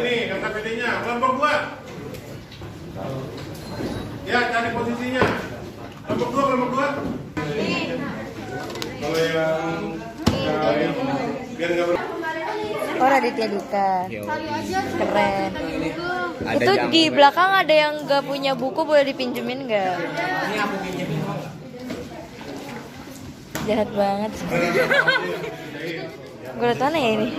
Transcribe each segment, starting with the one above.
ini KKPD-nya. Kelompok 2. Ya, cari posisinya. Kelompok 2, kelompok 2. Kalau yang biar nggak Oh, Raditya Dika. Keren. Itu di belakang ada yang nggak punya buku, boleh dipinjemin nggak? Ini aku pinjemin. Jahat banget. Gue liat mana ya ini?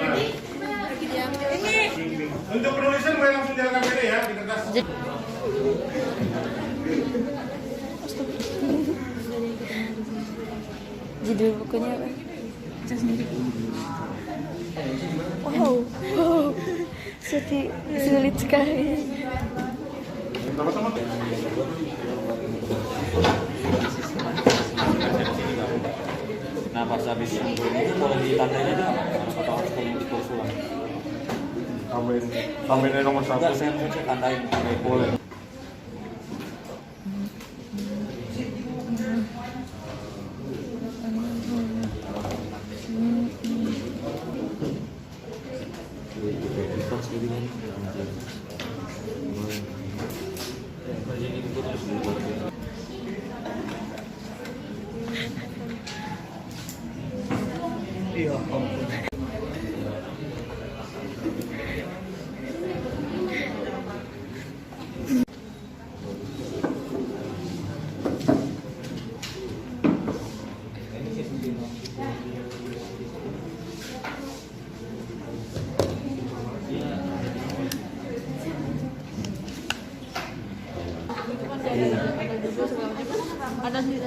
untuk penulisan boleh langsung di KKPD ya di kertas. Judul bukunya apa? Wow, wow, sulit sekali. Sama-sama. Nah pas habis ini boleh ditandanya aja atau harus kuning di kursus ulang? Tambahin nomor 1. Enggak, saya tandain boleh. Iya.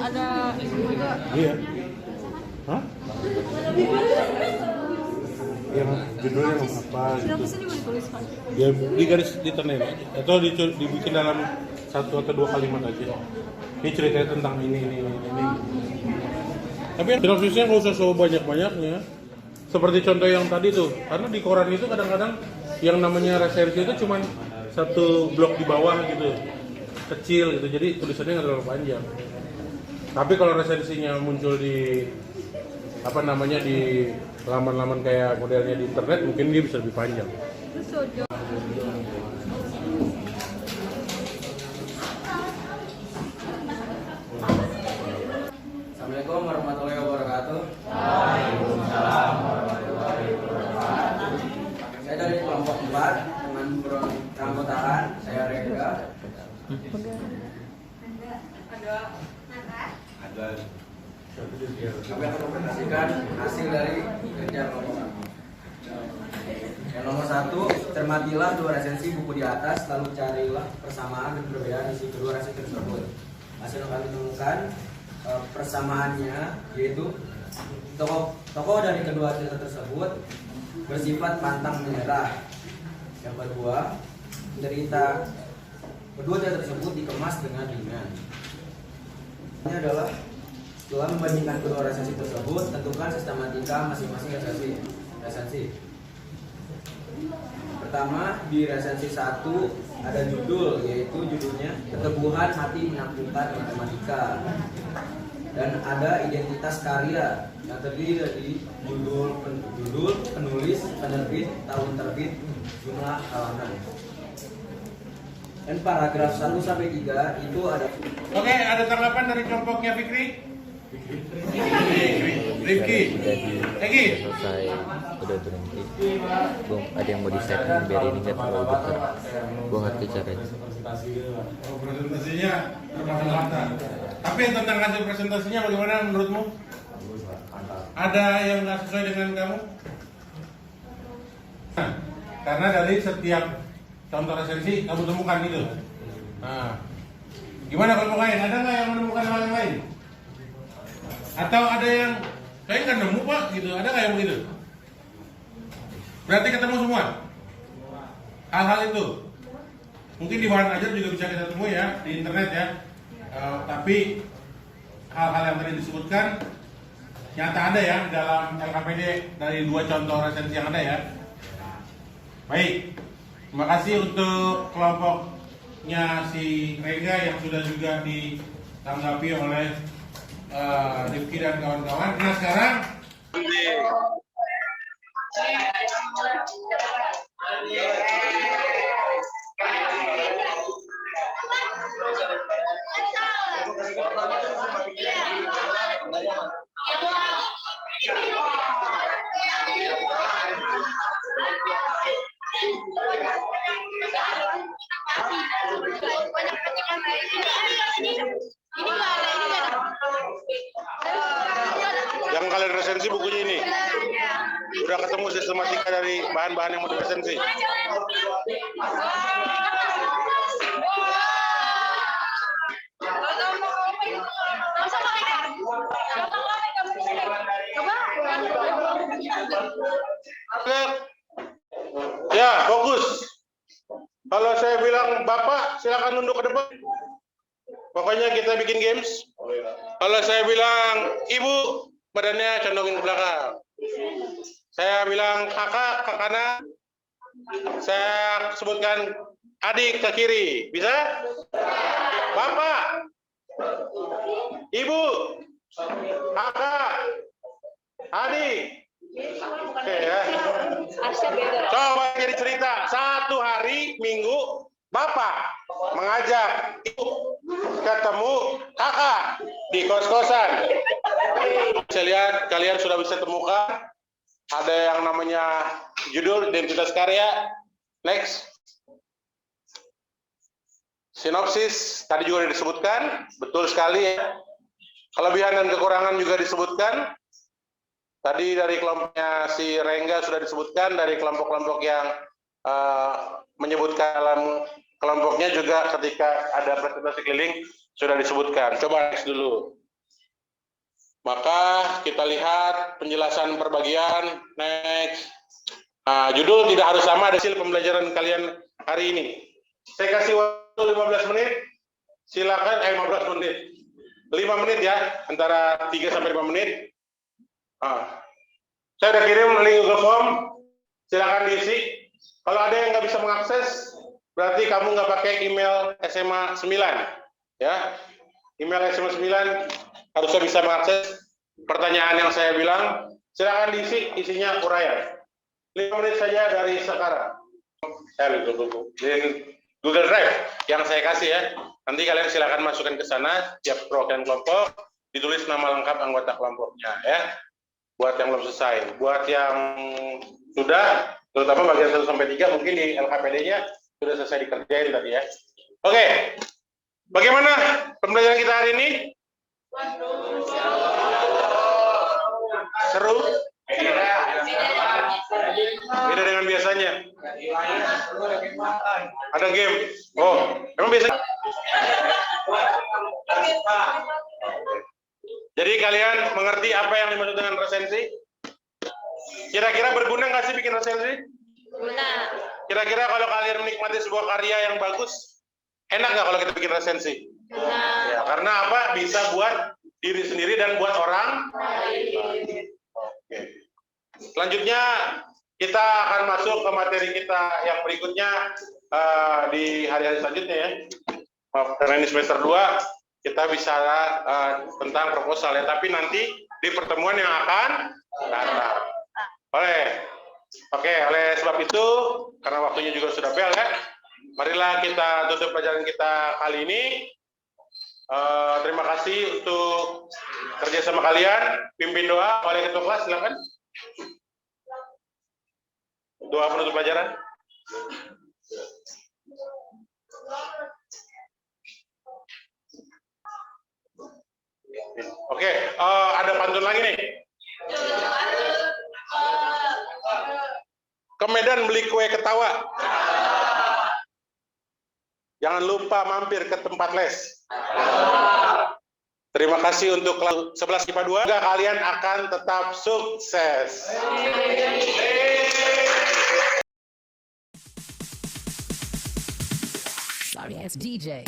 Ada juga. Iya. Hah? Yang judulnya apa? Kenapa sih mau dituliskan? Ya di garis diternain aja atau dibikin dalam 1 atau 2 kalimat aja. Ini ceritanya tentang ini. Tapi yang sinopsisnya nggak usah so banyak-banyaknya. Seperti contoh yang tadi tuh, karena di koran itu kadang-kadang yang namanya resensi itu cuma 1 blok di bawah gitu, kecil gitu. Jadi tulisannya nggak terlalu panjang. Tapi kalau resensinya muncul di di laman-laman kayak modelnya di internet, mungkin dia bisa lebih panjang. Assalamualaikum warahmatullahi wabarakatuh. Saya dari kelompok 4 dengan peranggotaan saya Rega. Kami akan mempresentasikan hasil dari kerja kelompok kami. Yang nomor 1, cermatilah 2 resensi buku di atas, lalu carilah persamaan dan perbedaan isi kedua resensi tersebut. Hasil yang kami temukan persamaannya yaitu tokoh dari kedua cerita tersebut bersifat pantang menyerah. Yang kedua, kedua cerita tersebut dikemas dengan ringan. Ini adalah setelah membandingkan kedua resensi tersebut, tentukan sistematika masing-masing resensi. Pertama, di resensi 1 ada judul, yaitu judulnya Keteguhan Hati Menaklukkan Matematika. Dan ada identitas karya yang terdiri dari judul, penulis, penerbit, tahun terbit, jumlah halaman. Dan paragraf 1 sampai 3 itu ada. Oke, ada tanggapan dari kelompoknya Fikri? Rifki, Egi. Selesai udah berhenti, gue ada yang mau di setting biar ini nggak terlalu dekat. Gue ngerti caranya. Presentasinya bermata-mata. Tapi tentang hasil presentasinya bagaimana menurutmu? Ada yang nggak sesuai dengan kamu? Nah, karena dari setiap contoh resensi kamu temukan itu. Nah, gimana kelompok lain? Ada nggak yang menemukan hal yang lain? Atau ada yang saya nggak nemu pak gitu? Ada nggak yang begitu? Berarti ketemu semua hal-hal itu. Mungkin di bahan ajar juga bisa kita temui ya di internet ya. Tapi hal-hal yang tadi disebutkan nyata ada ya dalam LKPD dari 2 contoh resensi yang ada ya. Baik, terima kasih untuk kelompoknya si Rega yang sudah juga ditanggapi oleh Rifki dan kawan-kawan. Nah sekarang Yang kalian resensi bukunya ini. Udah ketemu sistematika dari bahan-bahan yang mau diresensi. Ya, fokus. Kalau saya bilang Bapak, silakan nunduk ke depan. Pokoknya kita bikin games. Kalau saya bilang Ibu, badannya condongin ke belakang. Saya bilang kakak ke kanan. Saya sebutkan adik ke kiri. Bisa? Bapak, Ibu, kakak, adik. Oke ya. Coba jadi cerita. Satu hari Minggu Bapak mengajak Ibu ketemu kakak di kos-kosan. Saya lihat kalian sudah bisa temukan ada yang namanya judul identitas karya. Next. Sinopsis tadi juga disebutkan, betul sekali ya. Kelebihan dan kekurangan juga disebutkan. Tadi dari kelompoknya si Rengga sudah disebutkan, dari kelompok-kelompok yang menyebutkan dalam kelompoknya juga ketika ada presentasi keliling sudah disebutkan. Coba next dulu. Maka kita lihat penjelasan perbagian. Next. Judul tidak harus sama hasil pembelajaran kalian hari ini. Saya kasih waktu 15 menit. Silakan 15 menit. 5 menit ya, antara 3 sampai 5 menit. Saya udah kirim link Google Form, silakan diisi. Kalau ada yang nggak bisa mengakses, berarti kamu nggak pakai email SMA 9, ya. Email SMA 9 harusnya bisa mengakses pertanyaan yang saya bilang. Silakan diisi, isinya uraian. 5 menit saja dari sekarang. Google Drive yang saya kasih ya. Nanti kalian silakan masukkan ke sana, tiap perwakilan kelompok, ditulis nama lengkap anggota kelompoknya, ya. Buat yang belum selesai, buat yang sudah, terutama bagian 1 sampai 3 mungkin di LKPD-nya sudah selesai dikerjain tadi ya. Oke, bagaimana pembelajaran kita hari ini? Seru? Beda dengan biasanya. Ada game. Oh, emang biasanya? Jadi kalian mengerti apa yang dimaksud dengan resensi? Kira-kira berguna nggak sih bikin resensi? Guna. Kira-kira kalau kalian menikmati sebuah karya yang bagus, enak nggak kalau kita bikin resensi? Guna. Ya, karena apa? Bisa buat diri sendiri dan buat orang. Oke. Selanjutnya kita akan masuk ke materi kita yang berikutnya di hari-hari selanjutnya ya. Karena ini semester 2. Kita bicara tentang proposal ya, tapi nanti di pertemuan yang akan datang. Oleh sebab itu, karena waktunya juga sudah bel ya, marilah kita tutup pelajaran kita kali ini. Terima kasih untuk kerjasama kalian. Pimpin doa oleh ketua kelas, silakan. Doa penutup pelajaran. Oke, ada pantun lagi nih. Ke Medan beli kue ketawa. Jangan lupa mampir ke tempat les. Terima kasih untuk kelas 11 IPA 2. Semoga kalian akan tetap sukses. Sorry, it's DJ.